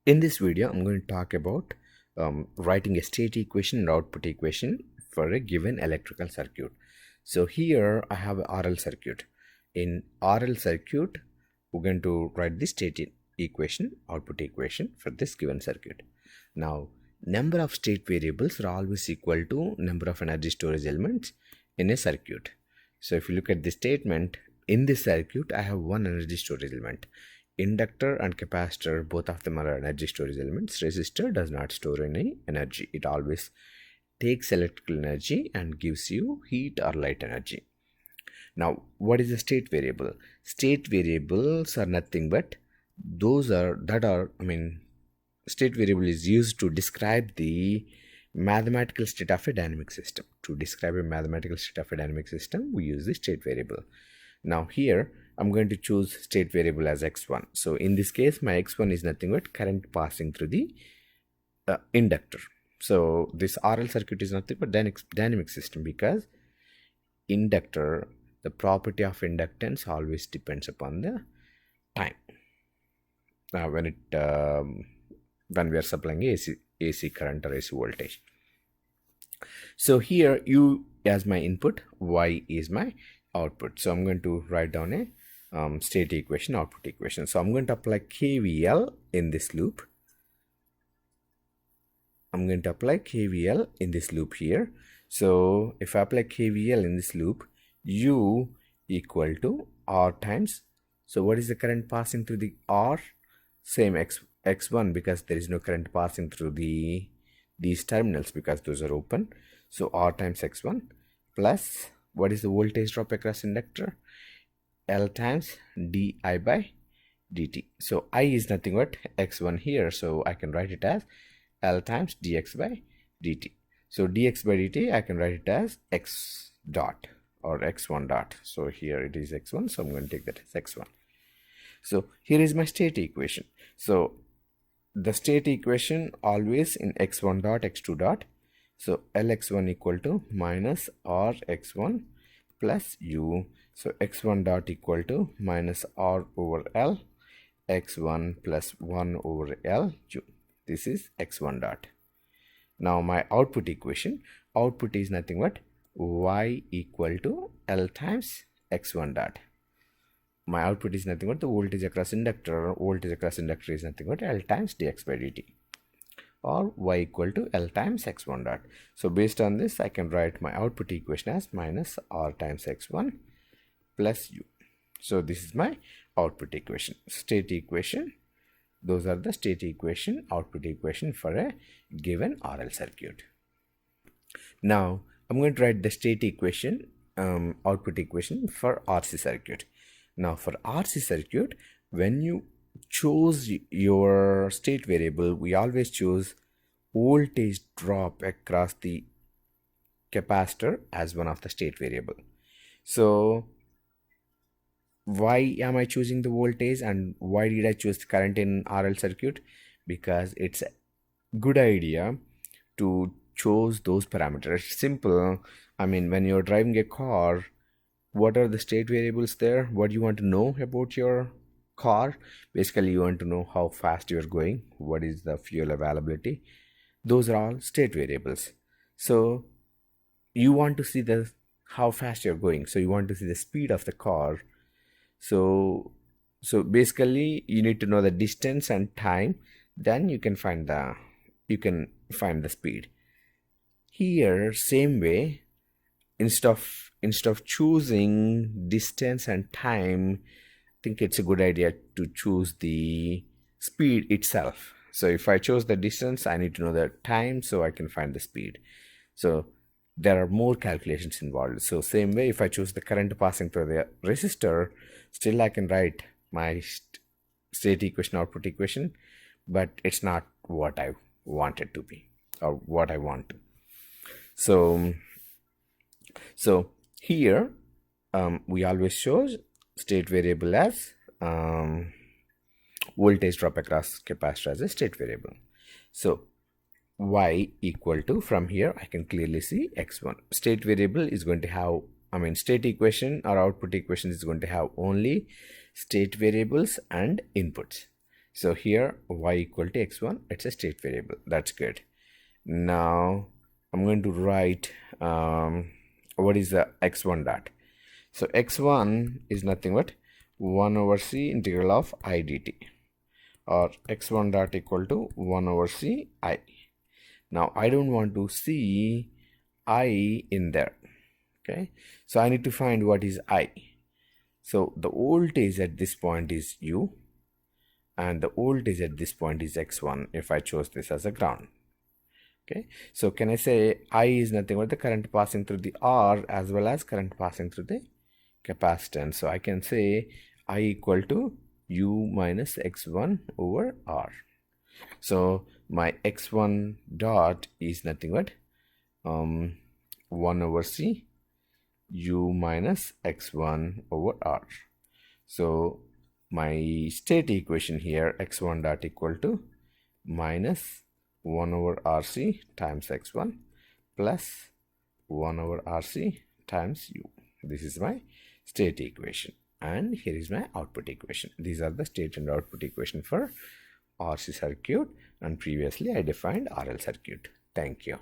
In this video, I'm going to talk about writing a state equation and output equation for a given electrical circuit. So here I have a RL circuit. In RL circuit, we're going to write the state equation, output equation for this given circuit. Now, number of state variables are always equal to number of energy storage elements in a circuit. So if you look at the statement, in this circuit, I have one energy storage element. Inductor and capacitor, both of them are energy storage elements. Resistor does not store any energy. It always takes electrical energy and gives you heat or light energy. Now, what is a state variable? State variables are nothing but state variable is used to describe the mathematical state of a dynamic system. To describe a mathematical state of a dynamic system, we use the state variable. Now here, I'm going to choose state variable as x1. So in this case, my x1 is nothing but current passing through the inductor. So this RL circuit is nothing but dynamic system, because inductor, the property of inductance always depends upon the time. Now when we are supplying AC current or AC voltage. So here U as my input, Y is my output. So I'm going to write down a state equation, output equation. So I'm going to apply KVL in this loop. I'm going to apply KVL in this loop here. So if I apply KVL in this loop, U equal to R times. So what is the current passing through the R? Same x1, because there is no current passing through these terminals because those are open. So R times x1 plus, what is the voltage drop across inductor? L times di by dt. So I is nothing but x1 here, so I can write it as L times dx by dt. So dx by dt, I can write it as x dot or x1 dot. So here it is x1, so I'm going to take that as x1. So here is my state equation. So the state equation always in x1 dot, x2 dot. So Lx1 equal to minus Rx1 plus U. So x1 dot equal to minus R over L, x1 plus 1 over L U. This is x1 dot. Now my output equation, output is nothing but Y equal to L times x1 dot. My output is nothing but the voltage across inductor. Voltage across inductor is nothing but L times dx by dt, or Y equal to L times x1 dot. So based on this, I can write my output equation as minus R times x1 plus U. So this is my output equation, state equation. Those are the state equation, output equation for a given RL circuit. Now I'm going to write the state equation, output equation for RC circuit. Now for RC circuit, when you choose your state variable, we always choose voltage drop across the capacitor as one of the state variable. So why am I choosing the voltage, and why did I choose the current in RL circuit? Because it's a good idea to choose those parameters. Simple. I mean, when you're driving a car, what are the state variables there? What do you want to know about your car? Basically, you want to know how fast you're going, what is the fuel availability. Those are all state variables. So you want to see how fast you're going, so you want to see the speed of the car. So basically you need to know the distance and time, then you can find the speed. Here same way, instead of choosing distance and time, I think it's a good idea to choose the speed itself. So if I chose the distance, I need to know the time so I can find the speed. So there are more calculations involved. So same way, if I choose the current passing through the resistor, still I can write my state equation, output equation, but it's not what I want it to be or what I want to. So here we always choose state variable as voltage drop across capacitor as a state variable. So Y equal to, from here I can clearly see x1. State variable is going to have, state equation or output equation is going to have only state variables and inputs. So here y equal to x1, it's a state variable. That's good. Now I'm going to write what is the x1 dot. So x1 is nothing but 1 over c integral of I dt, or x1 dot equal to 1 over c I. Now I don't want to see I in there. Okay, so I need to find what is I. So the voltage at this point is U, and the voltage at this point is x1 if I chose this as a ground. Okay, so can I say I is nothing but the current passing through the R as well as current passing through the capacitance. So I can say I equal to U minus x1 over R. So my x1 dot is nothing but 1 over C U minus x1 over R. So my state equation here, x1 dot equal to minus 1 over RC times x1 plus 1 over RC times U. This is my state equation, and here is my output equation. These are the state and output equation for RC circuit, and previously I defined RL circuit. Thank you.